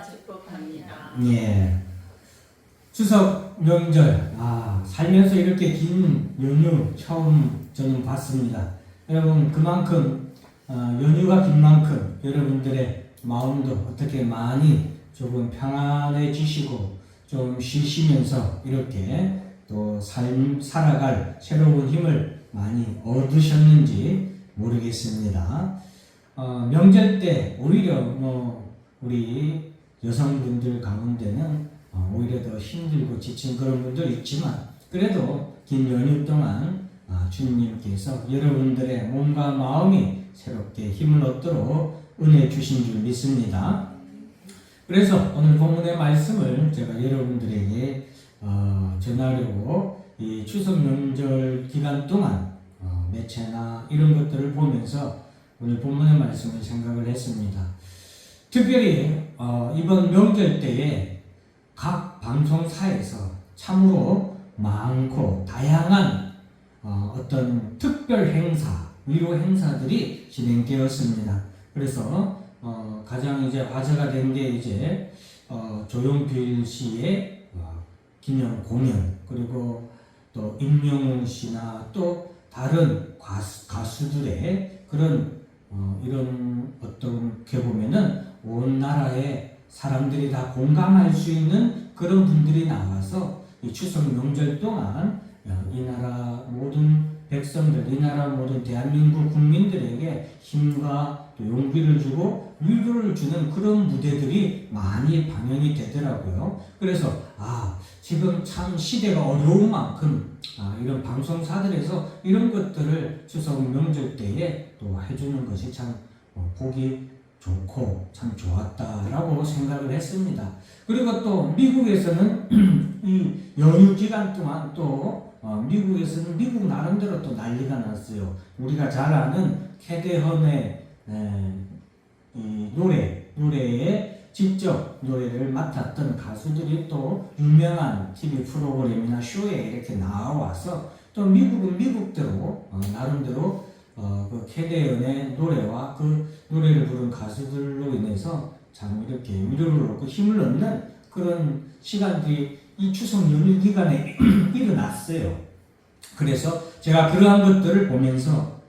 축복합니다. 예. 추석 명절, 살면서 이렇게 긴 연휴 처음 저는 봤습니다. 여러분, 그만큼 연휴가 긴 만큼 여러분들의 마음도 어떻게 많이 조금 평안해지시고 좀 쉬시면서 이렇게 또 삶 살아갈 새로운 힘을 많이 얻으셨는지 모르겠습니다. 명절 때 오히려 우리 여성분들 가운데는 오히려 더 힘들고 지친 그런 분도 있지만 그래도 긴 연휴 동안 주님께서 여러분들의 몸과 마음이 새롭게 힘을 얻도록 은혜 주신 줄 믿습니다. 그래서 오늘 본문의 말씀을 제가 여러분들에게 전하려고 이 추석 명절 기간 동안 매체나 이런 것들을 보면서 오늘 본문의 말씀을 생각을 했습니다. 특별히 이번 명절 때에 각 방송사에서 참으로 많고 다양한 어떤 특별 행사, 위로 행사들이 진행되었습니다. 그래서 가장 이제 화제가 된 게 이제 조용필 씨의 기념 공연, 그리고 또 임영웅 씨나 또 다른 가수들의 그런 이런 어떻게 보면은 온 나라의 사람들이 다 공감할 수 있는 그런 분들이 나와서 이 추석 명절 동안 이 나라 모든 백성들, 이 나라 모든 대한민국 국민들에게 힘과 또 용기를 주고 위로를 주는 그런 무대들이 많이 방영이 되더라고요. 그래서 지금 참 시대가 어려운 만큼 이런 방송사들에서 이런 것들을 추석 명절 때에 또 해주는 것이 참 보기 좋고 참 좋았다라고 생각을 했습니다. 그리고 또 미국에서는 이 연휴 기간 동안 또 미국에서는 미국 나름대로 또 난리가 났어요. 우리가 잘 아는 캐데헌의 이 노래에 직접 노래를 맡았던 가수들이 또 유명한 TV 프로그램이나 쇼에 이렇게 나와서 또 미국은 미국대로 나름대로 그 캐데헌의 노래와 그 노래를 부른 가수들로 인해서 참 이렇게 위로를 얻고 힘을 얻는 그런 시간들이 이 추석 연휴 기간에 일어났어요. 그래서 제가 그러한 것들을 보면서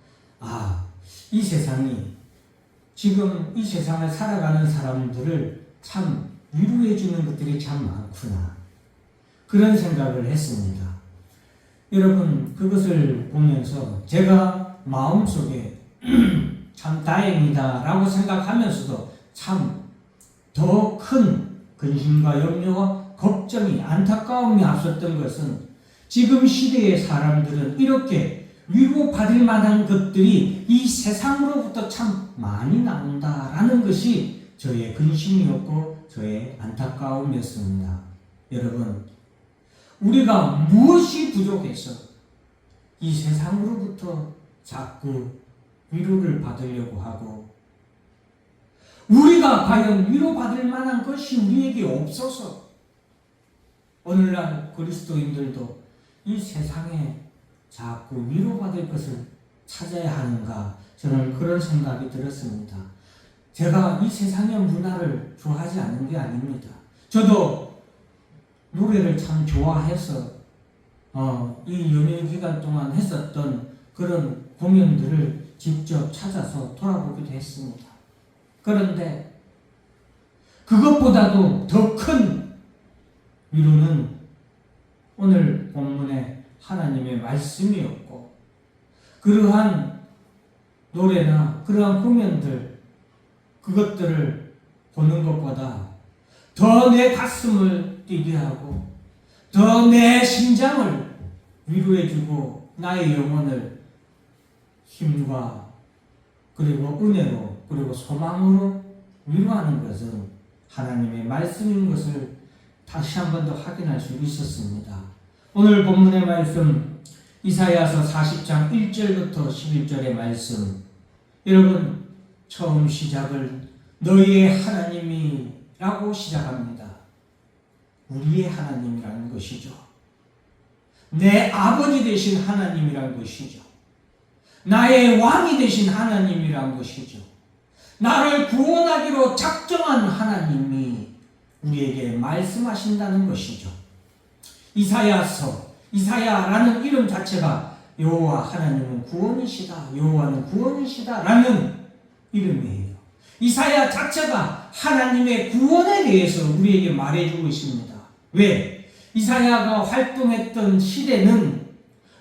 이 세상이 지금 이 세상을 살아가는 사람들을 참 위로해 주는 것들이 참 많구나, 그런 생각을 했습니다. 여러분, 그것을 보면서 제가 마음속에 참 다행이다 라고 생각하면서도 참 더 큰 근심과 염려와 걱정이, 안타까움이 앞섰던 것은 지금 시대의 사람들은 이렇게 위로받을 만한 것들이 이 세상으로부터 참 많이 나온다라는 것이 저의 근심이었고 저의 안타까움이었습니다. 여러분, 우리가 무엇이 부족해서 이 세상으로부터 자꾸 위로를 받으려고 하고, 우리가 과연 위로받을 만한 것이 우리에게 없어서 오늘날 그리스도인들도 이 세상에 자꾸 위로받을 것을 찾아야 하는가, 저는 그런 생각이 들었습니다. 제가 이 세상의 문화를 좋아하지 않는 게 아닙니다. 저도 노래를 참 좋아해서 이 연휴 기간 동안 했었던 그런 공연들을 직접 찾아서 돌아보기도 했습니다. 그런데 그것보다도 더 큰 위로는 오늘 본문의 하나님의 말씀이었고, 그러한 노래나 그러한 공연들, 그것들을 보는 것보다 더 내 가슴을 뛰게 하고 더 내 심장을 위로해주고 나의 영혼을 힘과 그리고 은혜로 그리고 소망으로 위로하는 것은 하나님의 말씀인 것을 다시 한 번 더 확인할 수 있었습니다. 오늘 본문의 말씀 이사야서 40장 1절부터 11절의 말씀, 여러분, 처음 시작을 너희의 하나님이라고 시작합니다. 우리의 하나님이라는 것이죠. 내 아버지 되신 하나님이라는 것이죠. 나의 왕이 되신 하나님이라는 것이죠. 나를 구원하기로 작정한 하나님, 우리에게 말씀하신다는 것이죠. 이사야라는 이름 자체가 여호와 하나님은 구원이시다, 여호와는 구원이시다 라는 이름이에요. 이사야 자체가 하나님의 구원에 대해서 우리에게 말해주고 있습니다. 왜? 이사야가 활동했던 시대는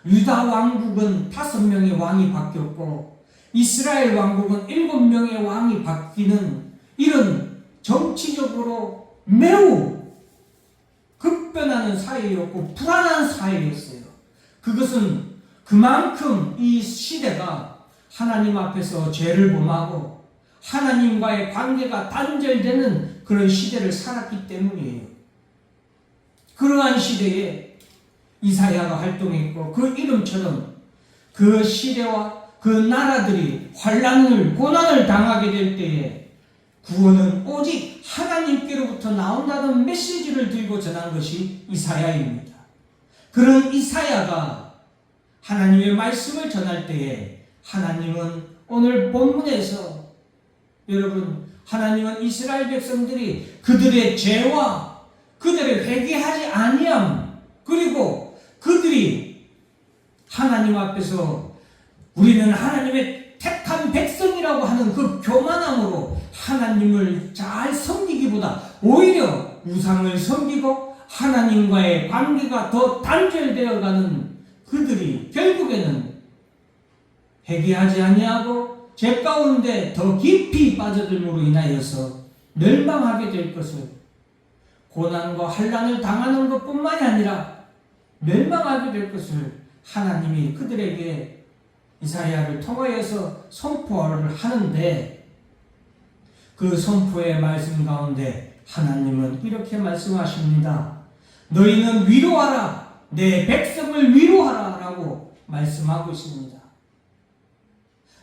유다 왕국은 5명의 왕이 바뀌었고 이스라엘 왕국은 7명의 왕이 바뀌는 이런 정치적으로 매우 급변하는 사회였고 불안한 사회였어요. 그것은 그만큼 이 시대가 하나님 앞에서 죄를 범하고 하나님과의 관계가 단절되는 그런 시대를 살았기 때문이에요. 그러한 시대에 이사야가 활동했고 그 이름처럼 그 시대와 그 나라들이 환난을 고난을 당하게 될 때에 구원은 오직 하나님께로부터 나온다는 메시지를 들고 전한 것이 이사야입니다. 그런 이사야가 하나님의 말씀을 전할 때에 하나님은 오늘 본문에서 여러분 하나님은 이스라엘 백성들이 그들의 죄와 그들의 회개하지 아니함 그리고 그들이 하나님 앞에서 우리는 하나님의 택한 백성이라고 하는 그 교만함으로 하나님을 잘 섬기기보다 오히려 우상을 섬기고 하나님과의 관계가 더 단절되어가는 그들이 결국에는 회개하지 아니하고 죄 가운데 더 깊이 빠져들므로 인하여서 멸망하게 될 것을 고난과 환난을 당하는 것뿐만이 아니라 멸망하게 될 것을 하나님이 그들에게 이사야를 통하여서 선포를 하는데 그 선포의 말씀 가운데 하나님은 이렇게 말씀하십니다. 너희는 위로하라, 내 백성을 위로하라 라고 말씀하고 있습니다.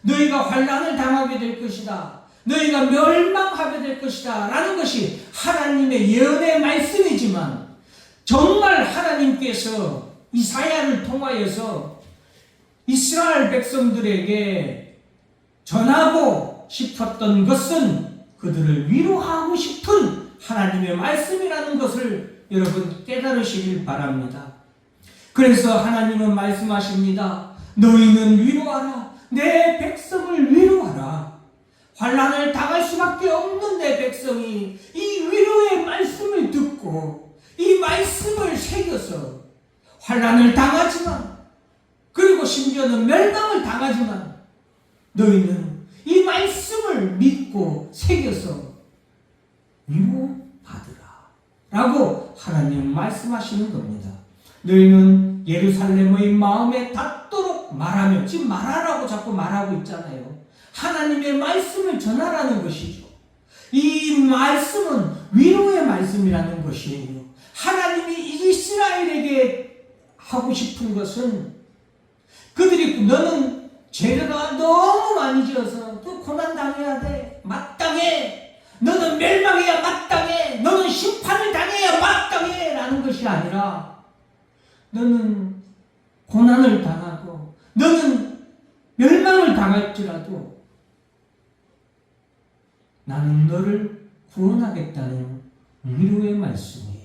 너희가 환난을 당하게 될 것이다, 너희가 멸망하게 될 것이다 라는 것이 하나님의 예언의 말씀이지만 정말 하나님께서 이사야를 통하여서 이스라엘 백성들에게 전하고 싶었던 것은 그들을 위로하고 싶은 하나님의 말씀이라는 것을 여러분 깨달으시길 바랍니다. 그래서 하나님은 말씀하십니다. 너희는 위로하라, 내 백성을 위로하라. 환난을 당할 수밖에 없는 내 백성이 이 위로의 말씀을 듣고 이 말씀을 새겨서 환난을 당하지만 그리고 심지어는 멸망을 당하지만 너희는 이 말씀을 믿고 새겨서 위로받으라 라고 하나님 말씀하시는 겁니다. 너희는 예루살렘의 마음에 닿도록 말하며, 지금 말하라고 자꾸 말하고 있잖아요. 하나님의 말씀을 전하라는 것이죠. 이 말씀은 위로의 말씀이라는 것이에요. 하나님이 이스라엘에게 하고 싶은 것은 그들이 너는 죄가 너무 많이 지어서 또 고난 당해야 돼, 마땅해, 너는 멸망해야 마땅해, 너는 심판을 당해야 마땅해 라는 것이 아니라 너는 고난을 당하고 너는 멸망을 당할지라도 나는 너를 구원하겠다는 위로의 말씀이에요.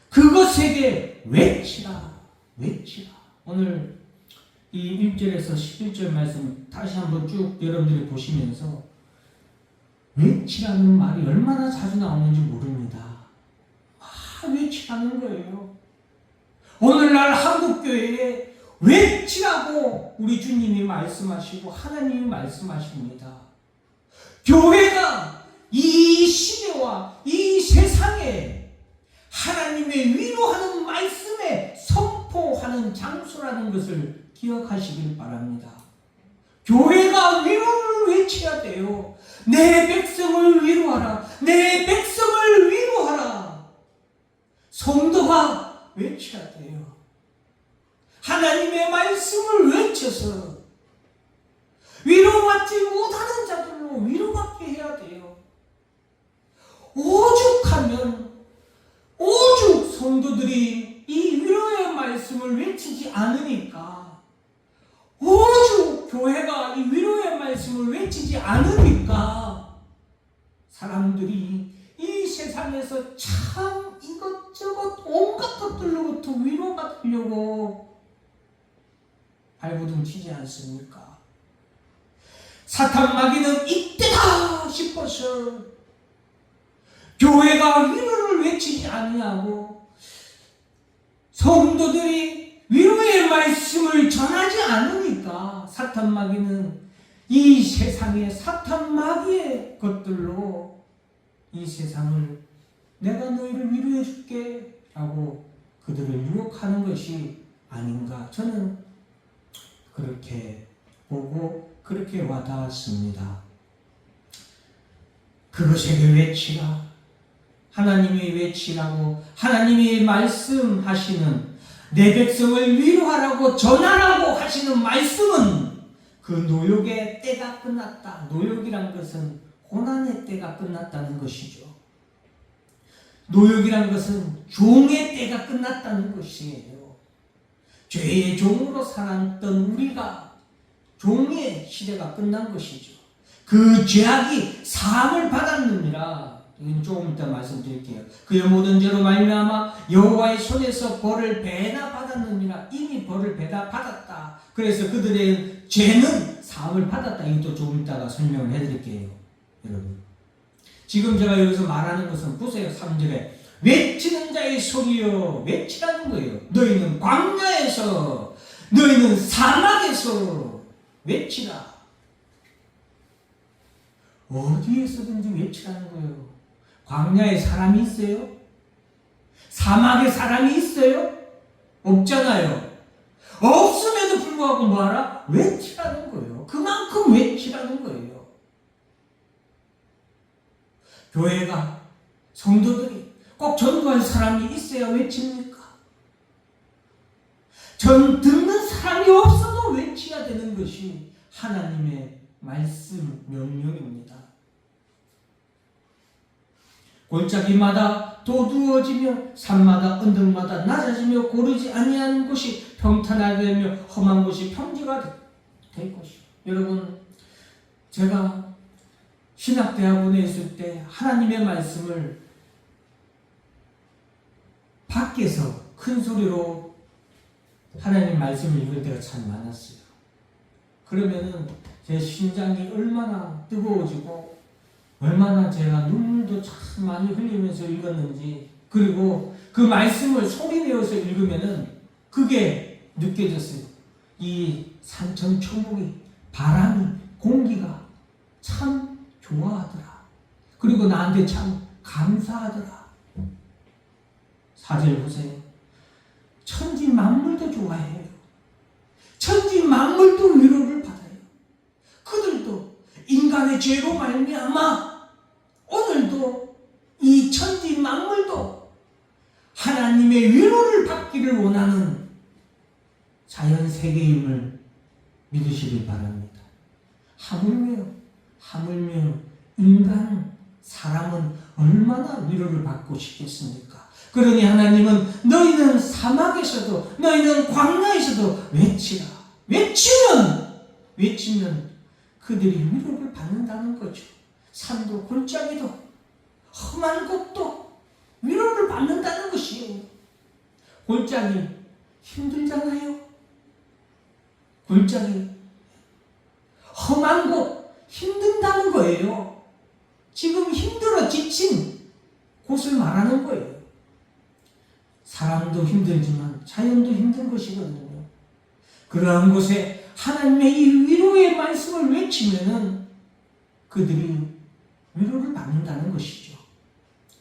그것에게 외치라, 외치라. 오늘 이 1절에서 11절 말씀 다시 한번 쭉 여러분들이 보시면서 외치라는 말이 얼마나 자주 나오는지 모릅니다. 외치라는 거예요. 오늘날 한국교회에 외치라고 우리 주님이 말씀하시고 하나님이 말씀하십니다. 교회가 이 시대와 이 세상에 하나님의 위로하는 말씀에 선포하는 장소라는 것을 기억하시길 바랍니다. 교회가 위로를 외쳐야 돼요. 내 백성을 위로하라, 내 백성을 위로하라. 성도가 외쳐야 돼요. 하나님의 말씀을 외쳐서 위로받지 못하는 자들로 위로받게 해야 돼요. 오죽하면 오죽 성도들이 이 위로의 말씀을 외치지 않으니까, 오죽 교회가 이 위로의 말씀을 외치지 않으니까 사람들이 이 세상에서 참 이것저것 온갖 것들로부터 위로받으려고 발버둥 치지 않습니까? 사탄 마귀는 이때다 싶어서 교회가 위로를 외치지 아니하고 성도들이 위로의 말씀을 전하지 않으니까 사탄 마귀는 이 세상의 사탄 마귀의 것들로 이 세상을 내가 너희를 위로해 줄게 라고 그들을 유혹하는 것이 아닌가, 저는 그렇게 보고 그렇게 와닿았습니다. 그것에게 외치라, 하나님이 외치라고 하나님이 말씀하시는 내 백성을 위로하라고 전하라고 하시는 말씀은 그 노역의 때가 끝났다. 노역이란 것은 고난의 때가 끝났다는 것이죠. 노역이란 것은 종의 때가 끝났다는 것이에요. 죄의 종으로 살았던 우리가 종의 시대가 끝난 것이죠. 그 죄악이 사함을 받았느니라. 이건 조금 이따 말씀드릴게요. 그의 모든 죄로 말미암아 여호와의 손에서 벌을 배나 받았느니라. 이미 벌을 배다 받았다. 그래서 그들의 죄는 사함을 받았다. 이것도 조금 이따가 설명을 해드릴게요. 여러분, 지금 제가 여기서 말하는 것은 보세요. 3절에 외치는 자의 소리여, 외치라는 거예요. 너희는 광야에서, 너희는 사막에서 외치라. 어디에서든지 외치라는 거예요. 광야에 사람이 있어요? 사막에 사람이 있어요? 없잖아요. 없음에도 불구하고 뭐하라? 외치라는 거예요. 그만큼 외치라는 거예요. 교회가, 성도들이 꼭 전도할 사람이 있어야 외칩니까? 듣는 사람이 없어도 외쳐야 되는 것이 하나님의 말씀 명령입니다. 골짜기마다 도두어지며 산마다 언덕마다 낮아지며 고르지 아니하는 곳이 평탄하게 되며 험한 곳이 평지가 될 것이요. 여러분, 제가 신학대학원에 있을 때 하나님의 말씀을 밖에서 큰 소리로 하나님 말씀을 읽을 때가 참 많았어요. 그러면은 제 심장이 얼마나 뜨거워지고 얼마나 제가 눈물도 참 많이 흘리면서 읽었는지, 그리고 그 말씀을 소리내어서 읽으면은 그게 느껴졌어요. 이 산천초목이, 바람이, 공기가 참 좋아하더라. 그리고 나한테 참 감사하더라. 4절 보세요. 천지 만물도 좋아해요. 천지 만물도 위로를 받아요. 그들도 인간의 죄로 말미암아 오늘도 이 천지 만물도 하나님의 위로를 받기를 원하는 자연 세계임을 믿으시길 바랍니다. 하물며 인간, 사람은 얼마나 위로를 받고 싶겠습니까? 그러니 하나님은 너희는 사막에서도, 너희는 광야에서도 외치라. 외치면 그들이 위로를 받는다는 거죠. 산도 골짜기도 험한 곳도 위로를 받는다는 것이에요. 골짜기 힘들잖아요. 골짜기 험한 곳 힘든다는 거예요. 지금 힘들어 지친 곳을 말하는 거예요. 사람도 힘들지만 자연도 힘든 것이거든요. 그러한 곳에 하나님의 이 위로의 말씀을 외치면은 그들이 위로를 받는다는 것이죠.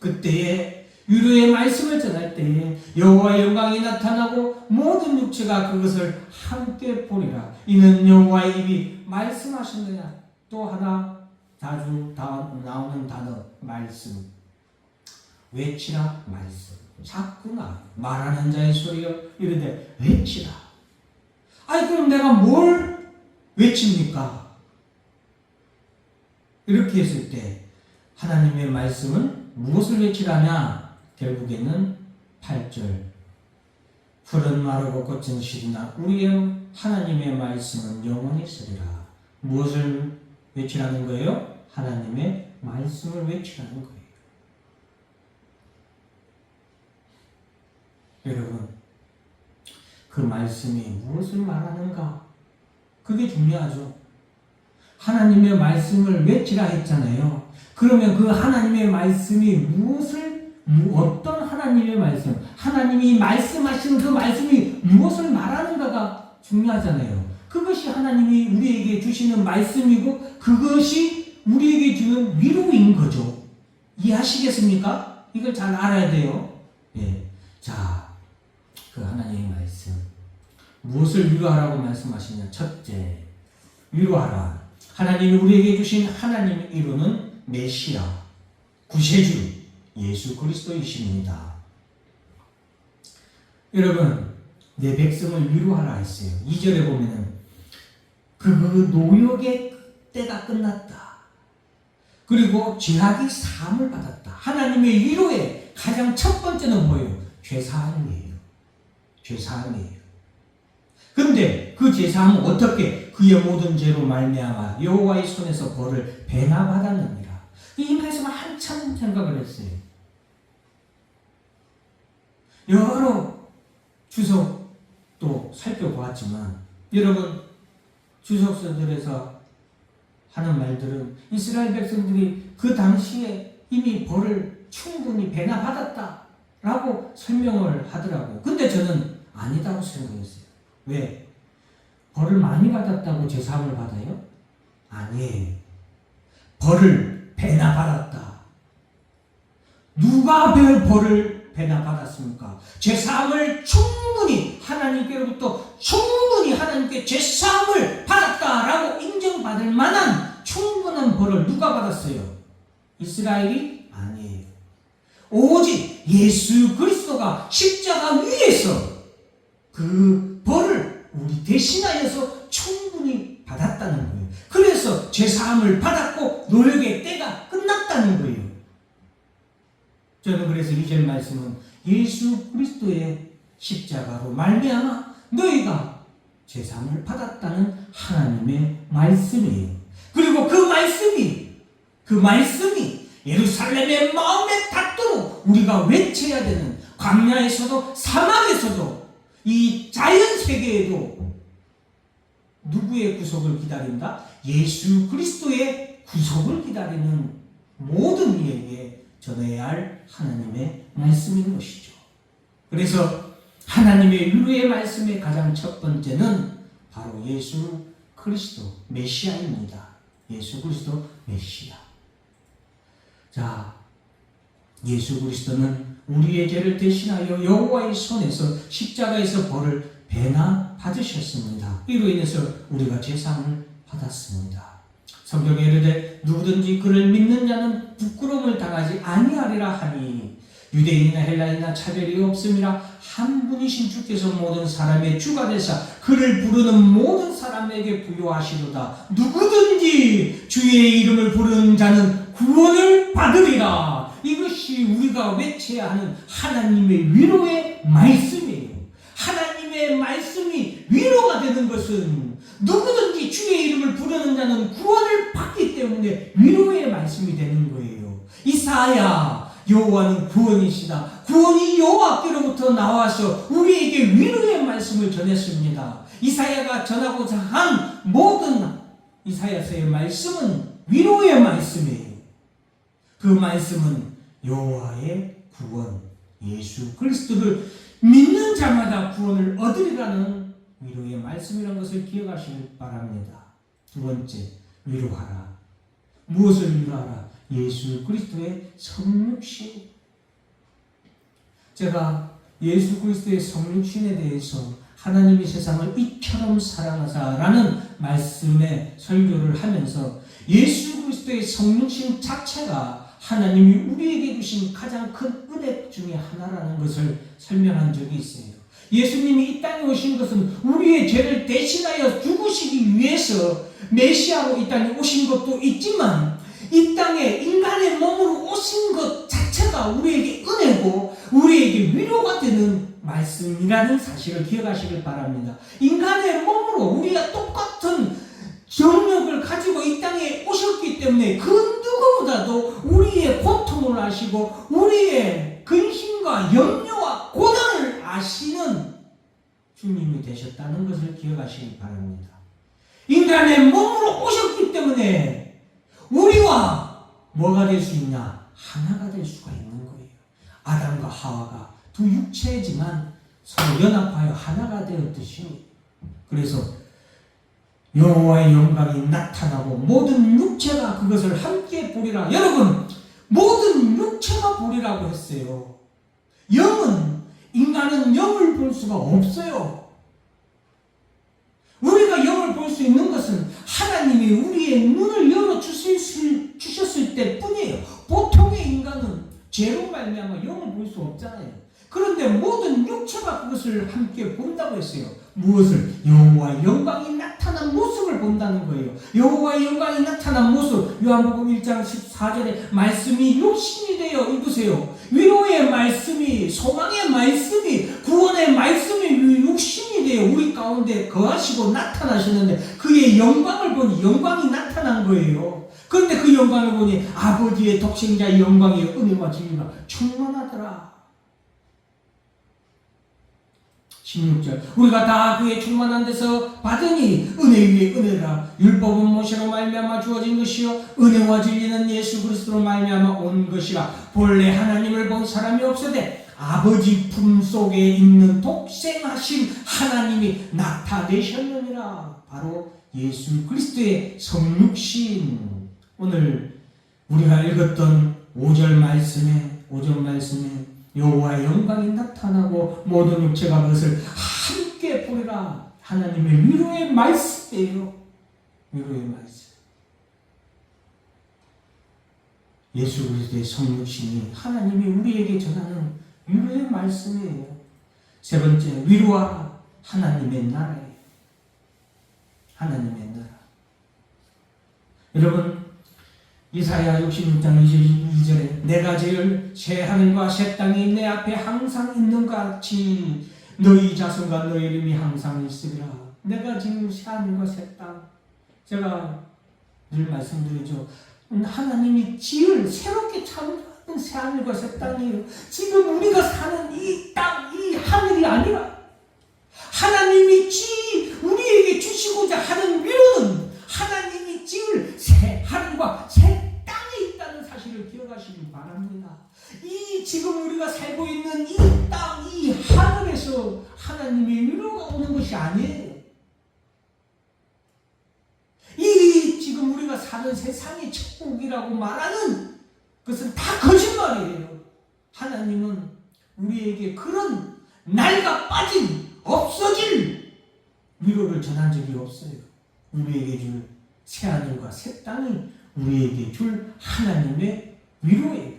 그때에 위로의 말씀을 전할 때에 여호와의 영광이 나타나고 모든 육체가 그것을 함께 보리라. 이는 여호와의 입이 말씀하신느냐. 또 하나 자주 나오는 단어, 말씀. 외치라, 말씀. 자꾸 말하는 자의 소리가 이르되 외치라. 아니 그럼 내가 뭘 외칩니까? 이렇게 했을 때 하나님의 말씀은 무엇을 외치라냐? 결국에는 8절 풀은 마르고 꽃은 시리나 우리의 하나님의 말씀은 영원히 쓰리라. 무엇을 외치라는 거예요? 하나님의 말씀을 외치라는 거예요. 여러분, 그 말씀이 무엇을 말하는가? 그게 중요하죠. 하나님의 말씀을 외치라 했잖아요. 그러면 그 하나님의 말씀이 어떤 하나님의 말씀, 하나님이 말씀하신 그 말씀이 무엇을 말하는가가 중요하잖아요. 그것이 하나님이 우리에게 주시는 말씀이고 그것이 우리에게 주는 위로인 거죠. 이해하시겠습니까? 이걸 잘 알아야 돼요. 예. 자, 그 하나님의 말씀. 무엇을 위로하라고 말씀하시냐? 첫째, 위로하라. 하나님이 우리에게 주신 하나님의 위로는 메시아, 구세주, 예수 그리스도이십니다. 여러분, 내 백성을 위로하라 했어요. 2절에 보면은 그 노역의 때가 끝났다. 그리고 죄악이 사함을 받았다. 하나님의 위로의 가장 첫 번째는 뭐예요? 죄사함이에요. 죄사함이에요. 근데 그 죄사함은 어떻게? 그의 모든 죄로 말미암아 여호와의 손에서 벌을 배나 받았느니라. 이 말씀을 한참 생각을 했어요. 여러 주석도 살펴보았지만 여러분, 주석서들에서 하는 말들은 이스라엘 백성들이 그 당시에 이미 벌을 충분히 배나 받았다라고 설명을 하더라고요. 근데 저는 아니다고 생각했어요. 왜? 벌을 많이 받았다고 제사함을 받아요? 아니에요. 벌을 배나 받았다. 누가 벌을 배나 받았습니까? 제사함을 충분히 하나님께로부터 충분히 하나님께 제사함을 받았다라고 인정받을 만한 충분한 벌을 누가 받았어요? 이스라엘이 아니에요. 오직 예수 그리스도가 십자가 위에서 그 벌을 우리 대신하여서 충분히 받았다는 거예요. 그래서 제사함을 받았고 노역의 때가 끝났다는 거예요. 저는 그래서 2절 말씀은 예수 그리스도의 십자가로 말미암아 너희가 제사함을 받았다는 하나님의 말씀이에요. 그리고 그 말씀이 예루살렘의 마음에 닿도록 우리가 외쳐야 되는, 광야에서도 사막에서도 이 자연 세계에도 누구의 구속을 기다린다? 예수 그리스도의 구속을 기다리는 모든 이에게 전해야 할 하나님의 말씀인 것이죠. 그래서 하나님의 위로의 말씀의 가장 첫 번째는 바로 예수 그리스도 메시아입니다. 예수 그리스도 메시아. 자, 예수 그리스도는 우리의 죄를 대신하여 여호와의 손에서 십자가에서 벌을 배나 받으셨습니다. 이로 인해서 우리가 제사함을 받았습니다. 성경에 이르되 누구든지 그를 믿는 자는 부끄러움을 당하지 아니하리라 하니 유대인이나 헬라인이나 차별이 없음이라 한 분이신 주께서 모든 사람의 주가 되사 그를 부르는 모든 사람에게 부요하시도다. 누구든지 주의 이름을 부르는 자는 구원을 받으리라. 이것이 우리가 외쳐야 하는 하나님의 위로의 말씀이에요. 하나님의 말씀이 위로가 되는 것은 누구든지 주의 이름을 부르는 자는 구원을 받기 때문에 위로의 말씀이 되는 거예요. 이사야, 여호와는 구원이시다. 구원이 여호와께로부터 나와서 우리에게 위로의 말씀을 전했습니다. 이사야가 전하고자 한 모든 이사야서의 말씀은 위로의 말씀이에요. 그 말씀은 여호와의 구원, 예수 그리스도를 믿는 자마다 구원을 얻으리라는 위로의 말씀이라는 것을 기억하시길 바랍니다. 두 번째, 위로하라. 무엇을 위로하라? 예수 그리스도의 성육신. 제가 예수 그리스도의 성육신에 대해서 하나님이 세상을 이처럼 사랑하사라는 말씀의 설교를 하면서 예수 그리스도의 성육신 자체가 하나님이 우리에게 주신 가장 큰 은혜 중에 하나라는 것을 설명한 적이 있어요. 예수님이 이 땅에 오신 것은 우리의 죄를 대신하여 죽으시기 위해서 메시아로 이 땅에 오신 것도 있지만 이 땅에 인간의 몸으로 오신 것 자체가 우리에게 은혜고 우리에게 위로가 되는 말씀이라는 사실을 기억하시길 바랍니다. 인간의 몸으로 우리가 똑같은 정력을 가지고 이 땅에 오셨기 때문에 그 누구보다도 우리의 고통을 아시고 우리의 근심과 염려와 고난을 아시는 주님이 되셨다는 것을 기억하시기 바랍니다. 인간의 몸으로 오셨기 때문에 우리와 뭐가 될 수 있나? 하나가 될 수가 있는 거예요. 아담과 하와가 두 육체지만 서로 연합하여 하나가 되었듯이, 그래서 여호와의 영광이 나타나고 모든 육체가 그것을 함께 보리라. 여러분, 모든 육체가 보리라고 했어요. 인간은 영을 볼 수가 없어요. 우리가 영을 볼 수 있는 것은 하나님이 우리의 눈을 열어주셨을 때뿐이에요. 보통의 인간은 죄로 말미암아 영을 볼 수 없잖아요. 그런데 모든 육체가 그것을 함께 본다고 했어요. 무엇을? 여호와의 영광이 나타난 모습을 본다는 거예요. 여호와의 영광이 나타난 모습, 요한복음 1장 14절에 말씀이 육신이 되어 입으세요. 위로의 말씀이, 소망의 말씀이, 구원의 말씀이 육신이 되어 우리 가운데 거하시고 나타나시는데, 그의 영광을 보니 영광이 나타난 거예요. 그런데 그 영광을 보니 아버지의 독생자의 영광이 은혜와 진리가 충만하더라. 16절, 우리가 다 그의 충만한 데서 받으니 은혜 위에 은혜라. 율법은 모세로 말미암아 주어진 것이요 은혜와 진리는 예수 그리스도로 말미암아 온 것이라. 본래 하나님을 본 사람이 없으되 아버지 품속에 있는 독생하신 하나님이 나타내셨느니라. 바로 예수 그리스도의 성육신. 오늘 우리가 읽었던 5절 말씀에 여호와의 영광이 나타나고 모든 육체가 그것을 함께 보리라. 하나님의 위로의 말씀이에요. 위로의 말씀. 예수 그리스도의 성육신이 하나님이 우리에게 전하는 위로의 말씀이에요. 세 번째, 위로하라. 하나님의 나라예요. 하나님의 나라. 여러분, 이사야 66장 22절에 내가 지을 새 하늘과 새 땅이 내 앞에 항상 있는 것 같이 너희 자손과 너희 이름이 항상 있으리라. 내가 지을 새 하늘과 새 땅. 제가 늘 말씀드리죠. 하나님이 지을 새롭게 창조하는 새 하늘과 새 땅이에요. 지금 우리가 사는 이 땅, 이 하늘이 아니라 하나님이 우리에게 주시고자 하는 위로는 하나님이 지을 새 하늘과 새 땅에 있다는 사실을 기억하시기 바랍니다. 지금 우리가 살고 있는 이 땅, 이 하늘에서 하나님의 위로가 오는 것이 아니에요. 지금 우리가 사는 세상이 천국이라고 말하는 그것은 다 거짓말이에요. 하나님은 우리에게 그런 낡아 빠진, 없어질 위로를 전한 적이 없어요. 우리에게 줄 새하늘과 새 땅이 우리에게 줄 하나님의 위로예요.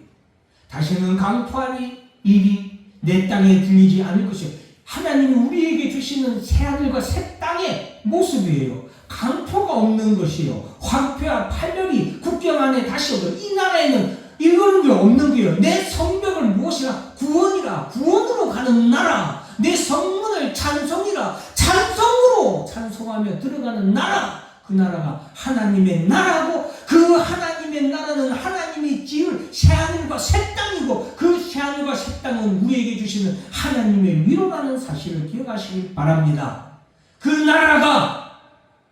다시는 강포하니 일이 내 땅에 들리지 않을 것이요. 하나님이 우리에게 주시는 새하늘과 새 땅의 모습이에요. 강포가 없는 것이요. 황폐와 판멸이 국경 안에 다시 오고, 이 나라에는 이런 게 없는 게요. 내 성벽을 무엇이라? 구원이라. 구원으로 가는 나라. 내 성문을 찬송이라. 찬송으로 찬송하며 들어가는 나라. 그 나라가 하나님의 나라고, 그 하나님의 나라는 하나님이 지을 새하늘과 새 땅이고, 그 새하늘과 새 땅은 우리에게 주시는 하나님의 위로라는 사실을 기억하시길 바랍니다. 그 나라가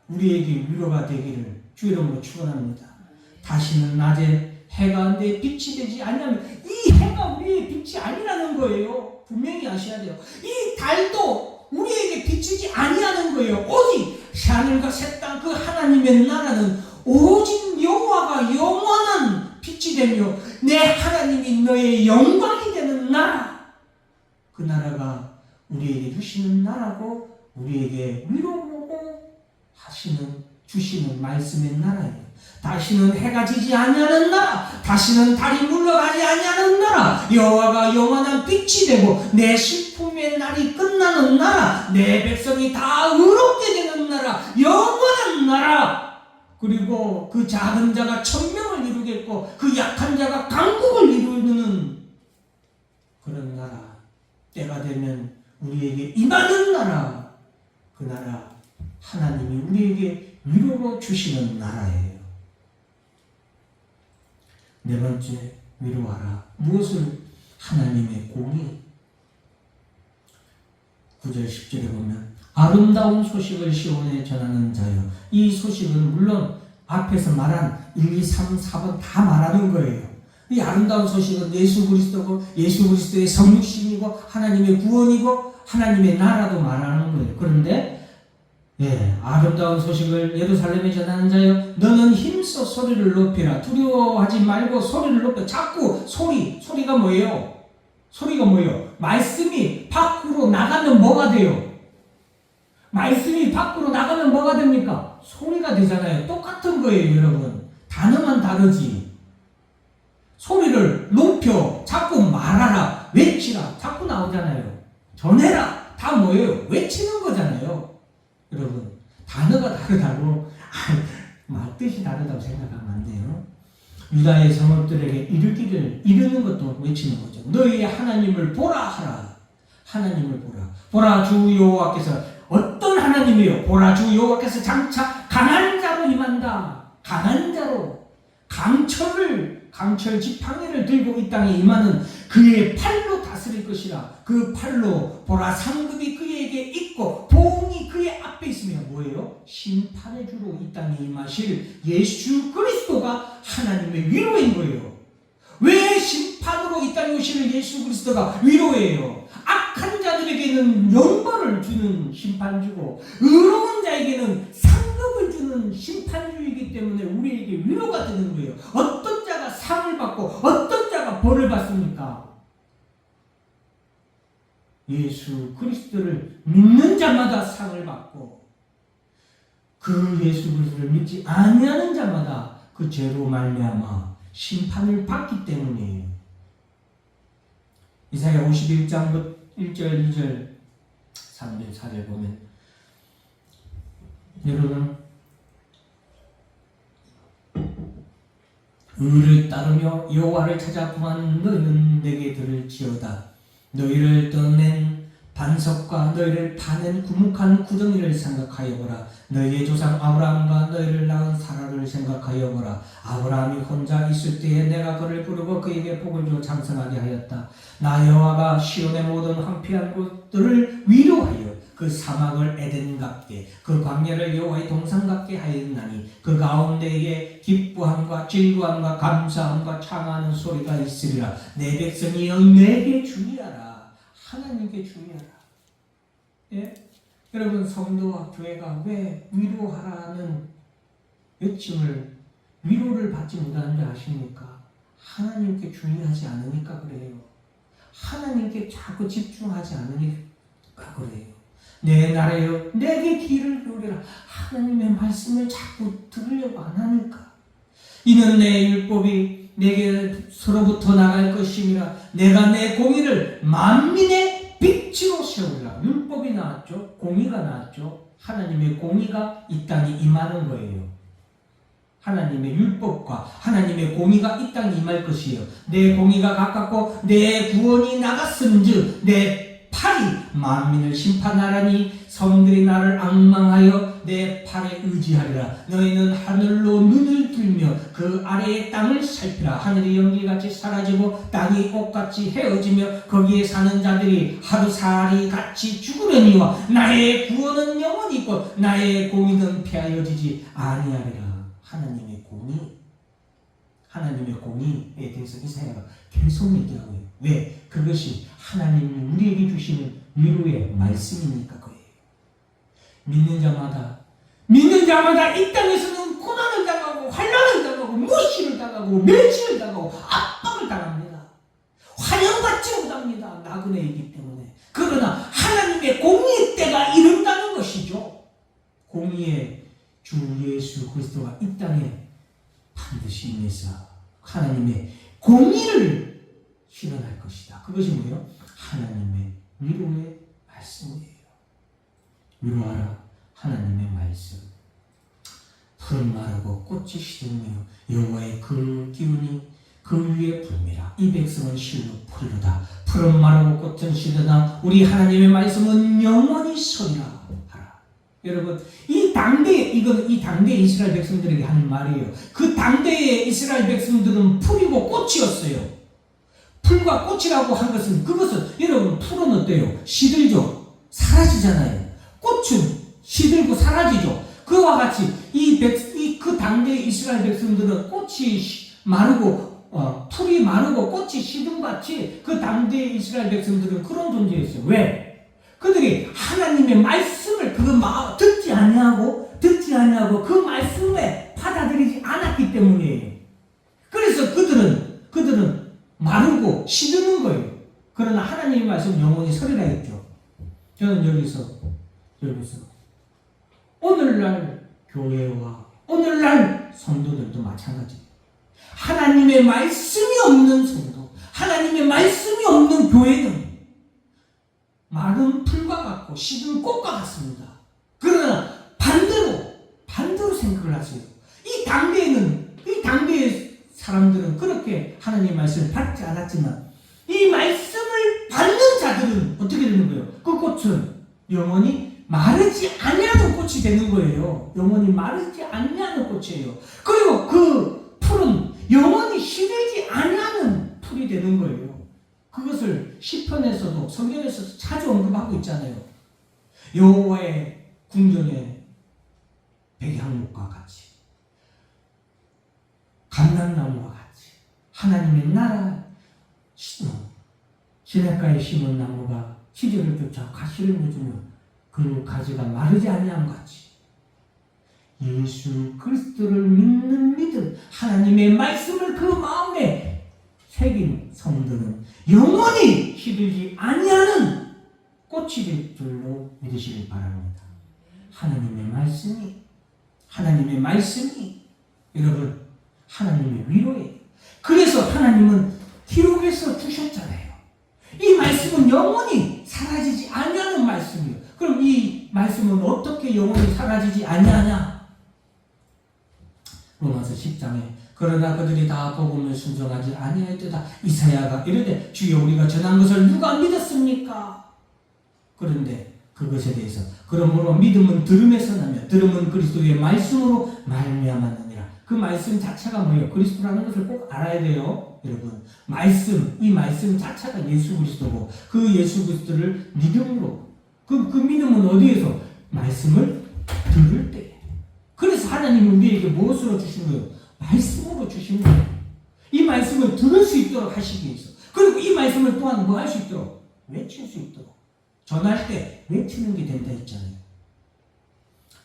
우리에게 위로가 되기를 주 이름으로 축원합니다. 다시는 낮에 해가 내 빛이 되지 아니하면, 이 해가 우리의 빛이 아니라는 거예요. 분명히 아셔야 돼요. 이 달도 우리에게 비치지 아니하는 거예요. 오직 새하늘과 새 땅, 그 하나님의 나라는 오직 여호와가 영원한 빛이 되며 내 하나님이 너의 영광이 되는 나라. 그 나라가 우리에게 주시는 나라고, 우리에게 위로하고 주시는 말씀의 나라예요. 다시는 해가 지지 아니하는 나라, 다시는 달이 물러가지 아니하는 나라, 여호와가 영원한 빛이 되고 내 식품의 날이 끝나는 나라, 내 백성이 다 의롭게 되는 나라, 영원한 나라. 그리고 그 작은 자가 천명을 이루겠고 그 약한 자가 강국을 이루는 그런 나라, 때가 되면 우리에게 임하는 나라, 그 나라 하나님이 우리에게 위로로 주시는 나라예요. 네 번째, 위로하라. 무엇을? 하나님의 공의. 9절 10절에 보면 아름다운 소식을 시온에 전하는 자여. 이 소식은 물론 앞에서 말한 1, 2, 3, 4번 다 말하는 거예요. 이 아름다운 소식은 예수 그리스도고 예수 그리스도의 성육신이고 하나님의 구원이고 하나님의 나라도 말하는 거예요. 그런데 아름다운 소식을 예루살렘에 전하는 자여, 너는 힘써 소리를 높이라. 두려워하지 말고 소리를 높여. 자꾸 소리가 뭐예요? 소리가 뭐예요? 말씀이 밖으로 나가면 뭐가 돼요? 말씀이 밖으로 나가면 뭐가 됩니까? 소리가 되잖아요. 똑같은 거예요, 여러분. 단어만 다르지. 소리를 높여, 자꾸 말하라, 외치라, 자꾸 나오잖아요. 전해라, 다 뭐예요? 외치는 거잖아요. 여러분, 단어가 다르다고 뜻이 다르다고 생각하면 안 돼요. 유다의 성읍들에게 이르는 것도 외치는 거죠. 너희 하나님을 보라 하라. 하나님을 보라. 보라, 주 여호와께서 어떤 하나님이요? 보라, 주 여호와께서 장차 강한 자로 임한다. 강한 자로 강철 지팡이를 들고 이 땅에 임하는 그의 팔로 다스릴 것이라. 그 팔로 보라, 상급이 그에게 있고 보응이 그의 앞에 있으며 뭐예요? 심판의 주로 이 땅에 임하실 예수 그리스도가 하나님의 위로인 거예요. 왜 심판으로 이 땅에 오시는 예수 그리스도가 위로예요? 악한 자들에게는 영벌을 주는 심판주고 의로운 자에게는 상급을 주는 심판주이기 때문에 우리에게 위로가 되는 거예요. 어떤 자가 상을 받고 어떤 자가 벌을 받습니까? 예수 그리스도를 믿는 자마다 상을 받고 그 예수 그리스도를 믿지 아니하는 자마다 그 죄로 말미암아 심판을 받기 때문이에요. 이사야 51장 1절, 2절, 3절, 4절 보면 여러분, 의를 따르며 여호와를 찾아 구하는 너희는 내게 들을지어다. 너희를 떠낸 반석과 너희를 파낸 구묵한 구덩이를 생각하여 보라. 너희의 조상 아브라함과 너희를 낳은 사라를 생각하여 보라. 아브라함이 혼자 있을 때에 내가 그를 부르고 그에게 복을 주어 장성하게 하였다. 나 여호와가 시온의 모든 황폐한 곳들을 위로하여 그 사막을 에덴 같게 그 광야를 여호와의 동산 같게 하였나니 그 가운데에 기뻐함과 즐거움과 감사함과 창하는 소리가 있으리라. 내 백성이여 내게 주의하라. 하나님께 주의하라. 예? 여러분, 성도와 교회가 왜 위로하라는 외침을, 위로를 받지 못하는지 아십니까? 하나님께 주의하지 않으니까 그래요. 하나님께 자꾸 집중하지 않으니까 그래요. 내 나라여 내게 귀를 기울여라. 하나님의 말씀을 자꾸 들으려고 안 하니까. 이는 내 율법이 내게서로부터 나갈 것임이라. 내가 내 공의를 만민의 빛으로 세우리라. 율법이 나왔죠. 공의가 나왔죠. 하나님의 공의가 이 땅에 임하는 거예요. 하나님의 율법과 하나님의 공의가 이 땅에 임할 것이에요. 내 공의가 가깝고 내 구원이 나갔음즉 내 팔이 만민을 심판하라니 성들이 나를 앙망하여 내 팔에 의지하리라. 너희는 하늘로 눈을 들며 그 아래의 땅을 살피라. 하늘이 연기같이 사라지고 땅이 옷같이 헤어지며 거기에 사는 자들이 하루살이 같이 죽으려니와 나의 구원은 영원히 있고 나의 공의는 폐하여지지 아니하리라. 하나님의 공의, 하나님의 공의에 대해서 이사야가 계속 얘기하고 있어요. 왜? 그것이 하나님이 우리에게 주시는 위로의 말씀이니까 그래요. 믿는 자마다 이 땅에서는 고난을 당하고 환난을 당하고 무시를 당하고 멸시를 당하고 압박을 당합니다. 환영받지 못합니다. 나그네이기 때문에. 그러나 하나님의 공의의 때가 이른다는 것이죠. 공의의 주 예수 그리스도가 이 땅에 반드시 임해서 하나님의 공의를 실현할 것이다. 그것이 뭐예요? 하나님의 위로의 말씀이에요. 위로하라. 하나님의 말씀. 푸른 마르고 꽃이 시들며 여호와의 그 기운이 그 위에 불미라. 이 백성은 실로 풀르다. 푸른 마르고 꽃은 시드나 우리 하나님의 말씀은 영원히 서리라 하라. 여러분, 이 당대 이스라엘 백성들에게 하는 말이에요. 그 당대의 이스라엘 백성들은 풀이고 꽃이었어요. 풀과 꽃이라고 한 것은, 그것은 여러분, 풀은 어때요? 시들죠. 사라지잖아요. 꽃은 시들고 사라지죠. 그와 같이 그 당대의 이스라엘 백성들은 꽃이 마르고 풀이 마르고 꽃이 시든 같이 그 당대의 이스라엘 백성들은 그런 존재였어요. 왜? 그들이 하나님의 말씀을 듣지 아니하고 그 말씀에 받아들이지 않았기 때문이에요. 그래서 그들은 마르고 시드는 거예요. 그러나 하나님의 말씀 영원히 서리라 했죠. 저는 여기서 오늘날 교회와 오늘날 성도들도 마찬가지예요. 하나님의 말씀이 없는 성도, 하나님의 말씀이 없는 교회는 마른 풀과 같고 시든 꽃과 같습니다. 그러나 반대로 생각을 하세요. 이 당대의 사람들은 그렇게 하나님의 말씀을 받지 않았지만 이 말씀을 받는 자들은 어떻게 되는 거예요? 그 꽃은 영원히 마르지 아니하는 꽃이 되는 거예요. 영원히 마르지 아니하는 꽃이에요. 그리고 그 풀은 영원히 시들지 아니하는 풀이 되는 거예요. 그것을 시편에서도 성경에서도 자주 언급하고 있잖아요. 여호와의 궁전의 백향목과 같이 감람나무와 같이 하나님의 나라 시냇가에 심은 나무가 시절을 쫓아 가시를 맺으며 그 가지가 마르지 아니함 같이 예수 그리스도를 믿는 믿음, 하나님의 말씀을 그 마음에 새긴 성도는 영원히 시들지 아니하는 꽃이 될 줄로 믿으시길 바랍니다. 하나님의 말씀이 여러분 하나님의 위로예요. 그래서 하나님은 기록에서 주셨잖아요. 이 말씀은 영원히 사라지지 아니하는 말씀이에요. 그럼 이 말씀은 어떻게 영원히 사라지지 아니하냐? 로마서 10장에 그러나 그들이 다 복음을 순종하지 아니하였도다. 이사야가 이르되 주여 우리가 전한 것을 누가 믿었습니까? 그런데 그것에 대해서 그러므로 믿음은 들음에서 나며 들음은 그리스도의 말씀으로 말미암았느니라. 그 말씀 자체가 뭐예요? 그리스도라는 것을 꼭 알아야 돼요. 여러분 이 말씀 자체가 예수 그리스도고 그 예수 그리스도를 믿음으로 그 믿음은 어디에서? 말씀을 들을 때. 그래서 하나님은 우리에게 무엇으로 주신 거예요? 말씀으로 주신 거예요. 이 말씀을 들을 수 있도록 하시기 위해서. 그리고 이 말씀을 또한 뭐 할 수 있도록? 외칠 수 있도록. 전할 때 외치는 게 된다 했잖아요.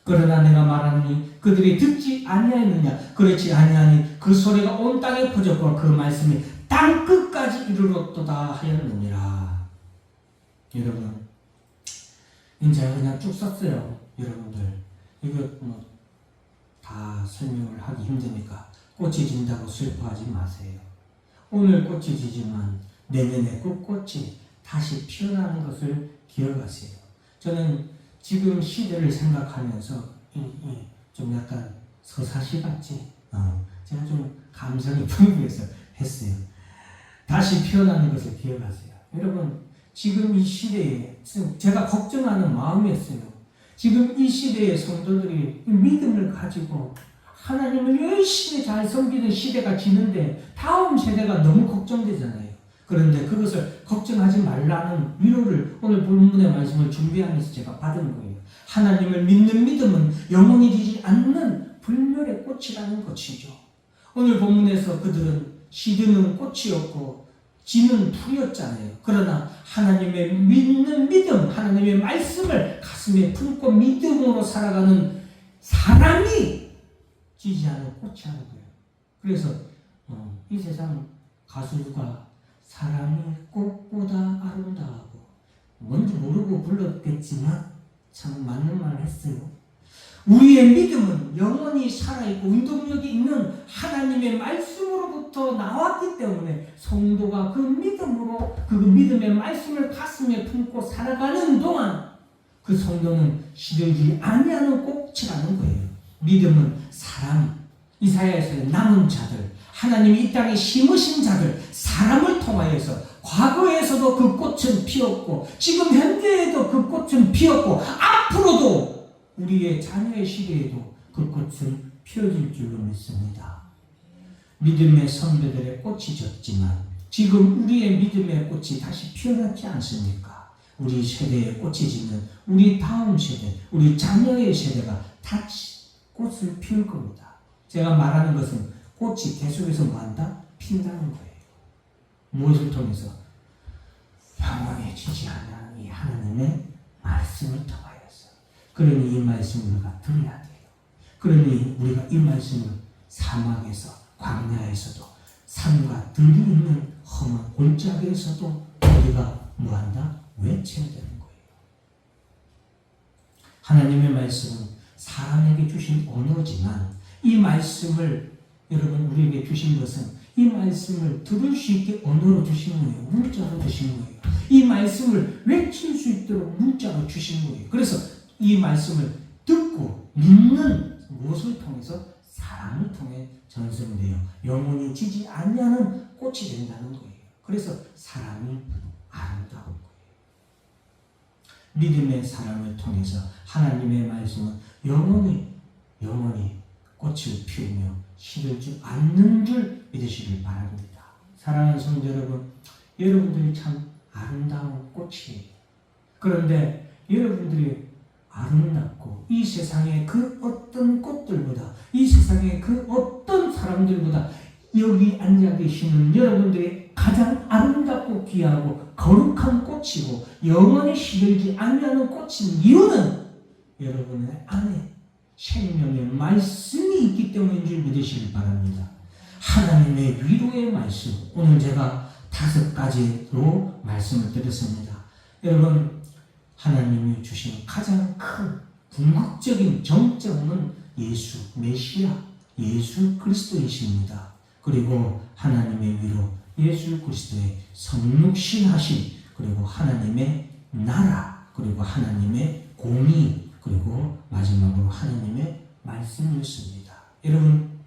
그러나 내가 말하니 그들이 듣지 아니하였느냐? 그렇지 아니하니 그 소리가 온 땅에 퍼졌고 그 말씀이 땅 끝까지 이르렀도다 하였느니라. 여러분 이제 그냥 쭉 썼어요. 여러분들 이거 다 설명을 하기 힘드니까 꽃이 진다고 슬퍼하지 마세요. 오늘 꽃이 지지만 내년에 그 꽃이 다시 피어나는 것을 기억하세요. 저는 지금 시대를 생각하면서 좀 약간 서사시 같지? 제가 좀 감성이 풍부해서 했어요. 다시 피어나는 것을 기억하세요. 여러분 지금 이 시대에 제가 걱정하는 마음이었어요. 지금 이 시대의 성도들이 믿음을 가지고 하나님을 열심히 잘 섬기는 시대가 지는데 다음 세대가 너무 걱정되잖아요. 그런데 그것을 걱정하지 말라는 위로를 오늘 본문의 말씀을 준비하면서 제가 받은 거예요. 하나님을 믿는 믿음은 영원히 지지 않는 불멸의 꽃이라는 것이죠. 오늘 본문에서 그들은 시드는 꽃이었고 지는 풀이었잖아요. 그러나 하나님의 믿는 믿음, 하나님의 말씀을 가슴에 품고 믿음으로 살아가는 사람이 지지 않은 꽃이 하는 거예요. 그래서 이 세상 가수가 사랑이 꽃보다 아름다워 뭔지 모르고 불렀겠지만 참 맞는 말을 했어요. 우리의 믿음은 영원히 살아있고 운동력이 있는 하나님의 말씀으로부터 나왔기 때문에 성도가 그 믿음으로 그 믿음의 말씀을 가슴에 품고 살아가는 동안 그 성도는 시들지 아니하는 꽃이라는 거예요. 믿음은 사람, 이사야에서의 남은 자들, 하나님이 이 땅에 심으신 자들, 사람을 통하여서 과거에서도 그 꽃은 피었고 지금 현재에도 그 꽃은 피었고 앞으로도 우리의 자녀의 시대에도 그 꽃은 피어질 줄로 믿습니다. 믿음의 선배들의 꽃이 졌지만 지금 우리의 믿음의 꽃이 다시 피어났지 않습니까? 우리 세대에 꽃이 지는 우리 다음 세대, 우리 자녀의 세대가 다 꽃을 피울 겁니다. 제가 말하는 것은 꽃이 계속해서 뭐한다? 핀다는 거예요. 무엇을 통해서? 영원해지지 않는 이 하나님의 말씀을 통하여서. 그러니 이 말씀을 우리가 들어야 돼요. 그러니 우리가 이 말씀을 사막에서, 광야에서도, 산과 들이 있는 험한 골짜기에서도 우리가 뭐한다? 외쳐야 되는 거예요. 하나님의 말씀은 사람에게 주신 언어지만 이 말씀을 여러분 우리에게 주신 것은 이 말씀을 들을 수 있게 언어로 주신 거예요. 문자로 주신 거예요. 이 말씀을 외칠 수 있도록 문자로 주신 거예요. 그래서 이 말씀을 듣고 믿는 무엇을 통해서? 사랑을 통해 전승되어 영원히 지지 않냐는 꽃이 된다는 거예요. 그래서 사랑이 아름다운 거예요. 믿음의 사랑을 통해서 하나님의 말씀은 영원히 꽃을 피우며 시들지 않는 줄 믿으시길 바랍니다. 사랑하는 성도 여러분, 여러분들이 참 아름다운 꽃이에요. 그런데 여러분들이 아름답고 이 세상의 그 어떤 꽃들보다, 이 세상의 그 어떤 사람들보다 여기 앉아 계시는 여러분들이 가장 아름답고 귀하고 거룩한 꽃이고 영원히 시들지 않는 꽃인 이유는 여러분의 안에 생명의 말씀이 있기 때문인 줄 믿으시길 바랍니다. 하나님의 위로의 말씀, 오늘 제가 5가지로 말씀을 드렸습니다. 여러분, 하나님이 주신 가장 큰 궁극적인 정점은 예수, 메시아, 예수 그리스도이십니다. 그리고 하나님의 위로, 예수 그리스도의 성육신하심, 그리고 하나님의 나라, 그리고 하나님의 공의, 그리고 마지막으로 하나님의 말씀이었습니다. 여러분,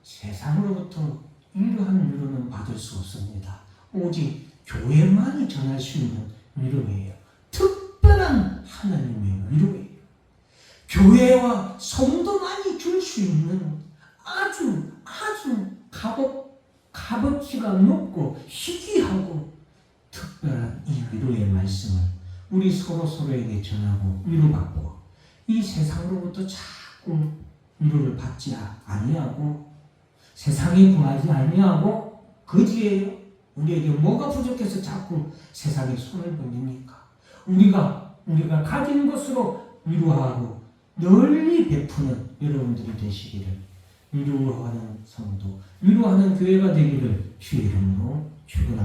세상으로부터 이러한 위로는 받을 수 없습니다. 오직 교회만이 전할 수 있는 위로예요. 특별한 하나님의 위로예요. 교회와 성도만이 줄 수 있는 아주 값어치가 높고 희귀하고 특별한 이 위로의 말씀을 우리 서로에게 전하고 위로받고 이 세상으로부터 자꾸 위로를 받지 아니하고 세상에 구하지 아니하고 거지예요. 우리에게 뭐가 부족해서 자꾸 세상에 손을 벌립니까? 우리가 가진 것으로 위로하고 널리 베푸는 여러분들이 되시기를, 위로하는 성도, 위로하는 교회가 되기를 주의 이름으로 축원합니다.